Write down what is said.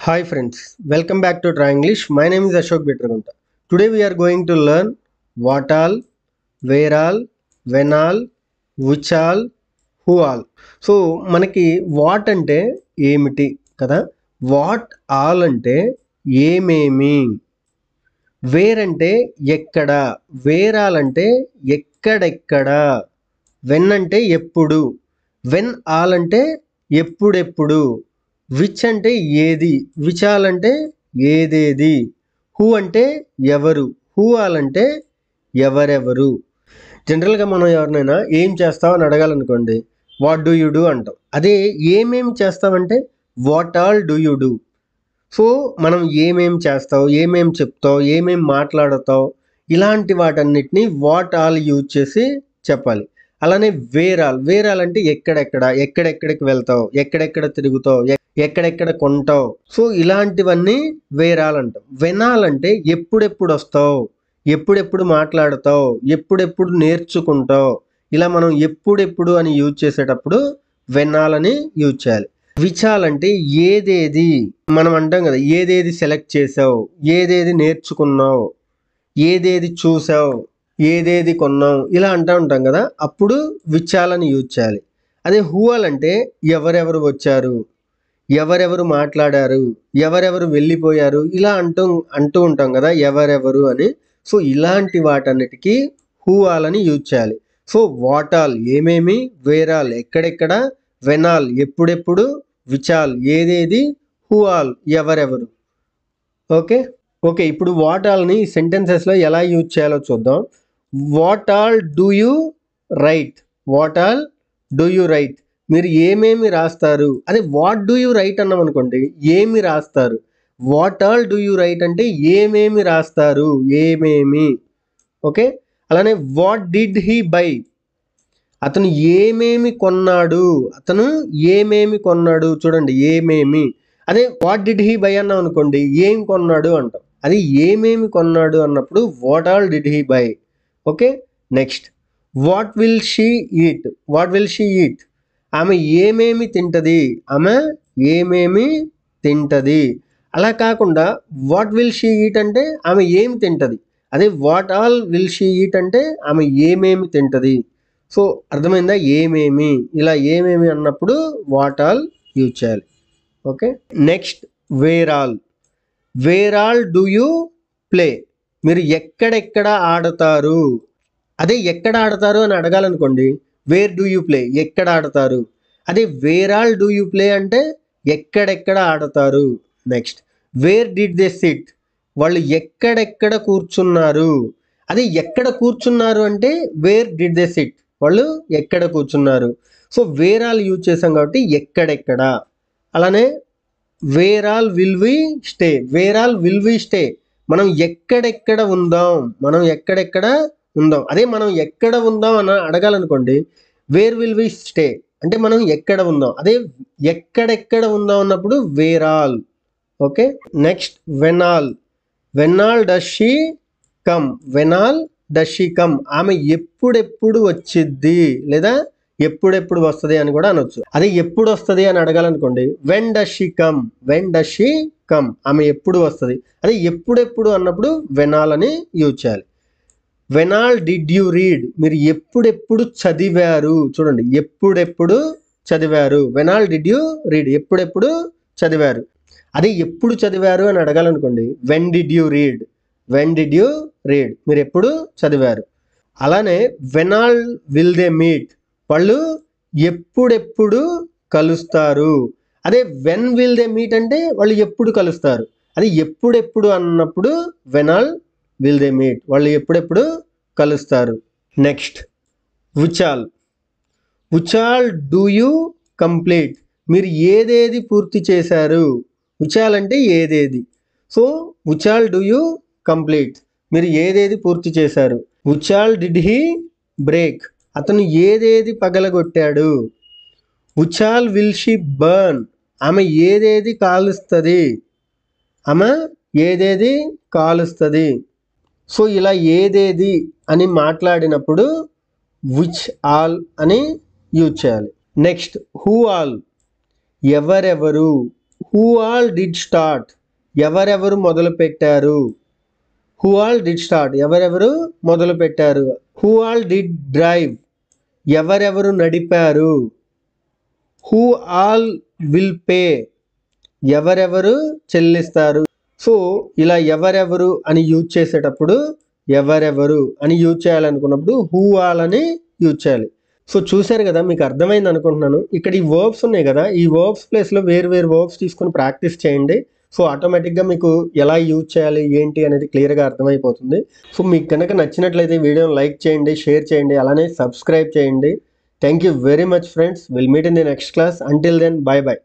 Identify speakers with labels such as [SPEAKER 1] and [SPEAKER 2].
[SPEAKER 1] Hi friends, welcome back to Try English. My name is Ashok Betragunta. Today we are going to learn what all, where all, when all, which all, who all. So మనకి what అంటే ఏమిటి కదా, what all అంటే ఏమేమి, wear అంటే ఎక్కడ, wear all అంటే ఎక్కడెక్కడ, వెన్ అంటే ఎప్పుడు, వెన్ ఆల్ అంటే ఎప్పుడెప్పుడు, విచ్ అంటే ఏది, విచ్ ఆల్ అంటే ఏదేది, హూ అంటే ఎవరు, హూ ఆల్ అంటే ఎవరెవరు. జనరల్గా మనం ఎవరినైనా ఏం చేస్తావు అని అడగాలనుకోండి, వాట్ డూ యూ డూ అంటాం. అదే ఏమేమి చేస్తామంటే what all do you do. So మనం ఏమేం చేస్తావు, ఏమేం చెప్తావు, ఏమేం మాట్లాడతావు, ఇలాంటి వాటన్నిటిని వాట్ ఆల్ యూజ్ చేసి చెప్పాలి. అలానే వేర్ ఆల్, వేర్ ఆల్ అంటే ఎక్కడెక్కడ, ఎక్కడెక్కడికి వెళ్తావు, ఎక్కడెక్కడ తిరుగుతావు, ఎక్కడెక్కడ కొంటావు. సో ఇలాంటివన్నీ వేర్ ఆల్ అంటాం. వెన్ ఆల్ అంటే ఎప్పుడెప్పుడు వస్తావు, ఎప్పుడెప్పుడు మాట్లాడతావు, ఎప్పుడెప్పుడు నేర్చుకుంటావు. ఇలా మనం ఎప్పుడెప్పుడు అని యూజ్ చేసేటప్పుడు వెన్ ఆల్ అని యూజ్ చేయాలి. విచ్ ఆల్ అంటే ఏదేది, మనం అంటాం కదా ఏదేది సెలెక్ట్ చేసావు, ఏదేది నేర్చుకున్నావు, ఏదేది చూసావు, ఏదేది కొన్నావు, ఇలా అంటూ ఉంటాం కదా, అప్పుడు విచ్ ఆల్ అని యూజ్ చేయాలి. అదే హూ ఆల్ అంటే ఎవరెవరు వచ్చారు, ఎవరెవరు మాట్లాడారు, ఎవరెవరు వెళ్ళిపోయారు, ఇలా అంటూ ఉంటాం కదా ఎవరెవరు అని. సో ఇలాంటి వాటన్నిటికీ హూ ఆల్ అని యూజ్ చేయాలి. సో వాట్ ఆల్ ఏమేమి, వేర్ ఆల్ ఎక్కడెక్కడ, వెన్ ఆల్ ఎప్పుడెప్పుడు, విచ్ ఆల్ ఏదేది, హూ ఆల్ ఎవరెవరు. ఓకే ఇప్పుడు వాట్ ఆల్ని సెంటెన్సెస్లో ఎలా యూజ్ చేయాలో చూద్దాం. What all do you right, what all do you right, మీరు ఏమేమి రాస్తారు. అదే వాట్ డూ యూ రైట్ అన్నాం అనుకోండి, ఏమి రాస్తారు. What all do you right అంటే ఏమేమి రాస్తారు, ఏమేమి. ఓకే, అలానే వాట్ డిడ్ హీ బై, అతను ఏమేమి కొన్నాడు, అతను ఏమేమి కొన్నాడు, చూడండి ఏమేమి. అదే వాట్ డిడ్ హీ బై అన్నాం అనుకోండి, ఏం కొన్నాడు అంటాం. అది ఏమేమి కొన్నాడు అన్నప్పుడు what all did he buy. Okay, next what will she eat, what will she eat, ఆమె ఏమేమి తింటది, ఆమె ఏమేమి తింటది. అలా కాకుండా వాట్ విల్ షీ ఈట్ అంటే ఆమె ఏమి తింటది. అదే what all will she eat అంటే ఆమె ఏమేమి తింటది. సో అర్థమైందా, ఏమేమి. ఇలా ఏమేమి అన్నప్పుడు వాట్ ఆల్ యూజ్ చేయాలి. Okay, next where all, where all do you play, మీరు ఎక్కడెక్కడ ఆడతారు. అదే ఎక్కడ ఆడతారు అని అడగాలనుకోండి, వేర్ డూ యూ ప్లే, ఎక్కడ ఆడతారు. అదే where all do you play అంటే ఎక్కడెక్కడ ఆడతారు. Next where did they sit, వాళ్ళు ఎక్కడెక్కడ కూర్చున్నారు. అదే ఎక్కడ కూర్చున్నారు అంటే వేర్ డిడ్ దే సిట్, వాళ్ళు ఎక్కడ కూర్చున్నారు. సో వేర్ ఆల్ యూజ్ చేసాం కాబట్టి ఎక్కడెక్కడ. అలానే where all will we stay, where all will we stay, మనం ఎక్కడెక్కడ ఉందాం, మనం ఎక్కడెక్కడ ఉందాం. అదే మనం ఎక్కడ ఉందాం అని అడగాలనుకోండి, వేర్ విల్ వి స్టే అంటే మనం ఎక్కడ ఉందాం. అదే ఎక్కడెక్కడ ఉందాం అన్నప్పుడు where all. Okay, next when all, when all does she come, when all does she come, ఆమె ఎప్పుడెప్పుడు వచ్చిద్ది లేదా ఎప్పుడెప్పుడు వస్తుంది అని కూడా అనొచ్చు. అదే ఎప్పుడు వస్తుంది అని అడగాలనుకోండి, when does she come, when does she come, ఆమె ఎప్పుడు వస్తుంది. అదే ఎప్పుడెప్పుడు అన్నప్పుడు వెన్ ఆల్ అని యూజ్ చేయాలి. When all did you read, మీరు ఎప్పుడెప్పుడు చదివారు. చూడండి ఎప్పుడెప్పుడు చదివారు, when all did you read, ఎప్పుడెప్పుడు చదివారు. అదే ఎప్పుడు చదివారు అని అడగాలనుకోండి, when did you read, when did you read, మీరు ఎప్పుడు చదివారు. అలానే when all will they meet, వాళ్ళు ఎప్పుడెప్పుడు కలుస్తారు. అదే వెన్ విల్ దే మీట్ అంటే వాళ్ళు ఎప్పుడు కలుస్తారు. అది ఎప్పుడెప్పుడు అన్నప్పుడు when all will they meet, వాళ్ళు ఎప్పుడెప్పుడు కలుస్తారు. Next which all, which all do you complete, మీరు ఏదేది పూర్తి చేశారు. విచ్ ఆల్ అంటే ఏదేది. So which all do you complete, మీరు ఏదేది పూర్తి చేశారు. Which all did he break, అతను ఏదేది పగలగొట్టాడు. Which all will she burn, ఆమె ఏదేది కాలుస్తుంది, ఆమె ఏదేది కాలుస్తుంది. సో ఇలా ఏదేది అని మాట్లాడినప్పుడు విచ్ ఆల్ అని యూజ్ చేయాలి. నెక్స్ట్ హూ ఆల్, ఎవరెవరు, హూ ఆల్ డిడ్ స్టార్ట్, ఎవరెవరు మొదలు పెట్టారు. హూ ఆల్ డిడ్ స్టార్ట్, ఎవరెవరు మొదలు పెట్టారు. హూ ఆల్ డిడ్ డ్రైవ్, ఎవరెవరు నడిపారు. హూ ఆల్ విల్ పే, ఎవరెవరు చెల్లిస్తారు. సో ఇలా ఎవరెవరు అని యూజ్ చేసేటప్పుడు ఎవరెవరు అని యూజ్ చేయాలనుకున్నప్పుడు హూ ఆల్ అని యూజ్ చేయాలి. సో చూశారు కదా, మీకు అర్థమైంది అనుకుంటున్నాను. ఇక్కడ ఈ వర్బ్స్ ఉన్నాయి కదా, ఈ వర్బ్స్ ప్లేస్లో వేరు వేరు వర్బ్స్ తీసుకొని ప్రాక్టీస్ చేయండి. సో ఆటోమేటిక్గా మీకు ఎలా యూజ్ చేయాలి ఏంటి అనేది క్లియర్గా అర్థమైపోతుంది. సో మీకు కనుక నచ్చినట్లయితే వీడియోని లైక్ చేయండి, షేర్ చేయండి, అలానే సబ్స్క్రైబ్ చేయండి. Thank you very much friends. Will meet in the next class. Until then, bye by.